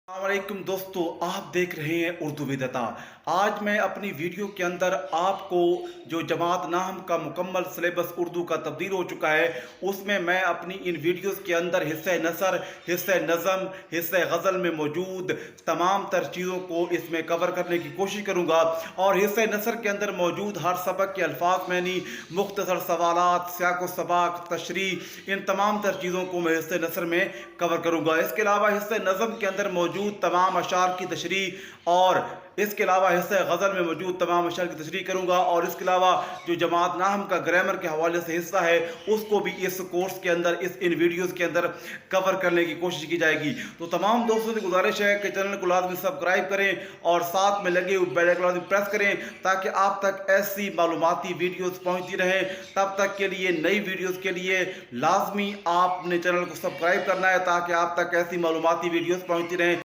अस्सलामुअलैकुम दोस्तों, आप देख रहे हैं उर्दू विदता। आज मैं अपनी वीडियो के अंदर आपको जो जमात नाहम का मुकम्मल सिलेबस उर्दू का तब्दील हो चुका है, उसमें मैं अपनी इन वीडियोस के अंदर हिस्से नसर, हिस्से नज़म, हिस्से गज़ल में मौजूद तमाम तर चीज़ों को इसमें कवर करने की कोशिश करूँगा। और हिस्से नसर के अंदर मौजूद हर सबक के अल्फाज मैनी, मुख्तसर सवालात, सियाक व सबाक, तशरीह, इन तमाम तर चीज़ों को मैं हिस्से नसर में कवर करूँगा। इसके अलावा हिस्से नज़म के अंदर मौजूद तमाम अशार की तशरीह और इसके अलावा हिस्से गज़ल में मौजूद तमाम अशार की तशरीह करूँगा। और इसके अलावा जो जमात नाहम का ग्रामर के हवाले से हिस्सा है, उसको भी इस कोर्स के अंदर, इन वीडियोज़ के अंदर कवर करने की कोशिश की जाएगी। तो तमाम दोस्तों से गुजारिश है कि चैनल को लाजमी सब्सक्राइब करें और साथ में लगे हुए बेल आइकन लाजमी प्रेस करें, ताकि आप तक ऐसी मालूमाती वीडियोज़ पहुँचती रहें। तब तक के लिए, नई वीडियोज़ के लिए लाजमी आपने चैनल को सब्सक्राइब करना है, ताकि आप तक ऐसी मालूमाती वीडियोज़ पहुँचती रहें।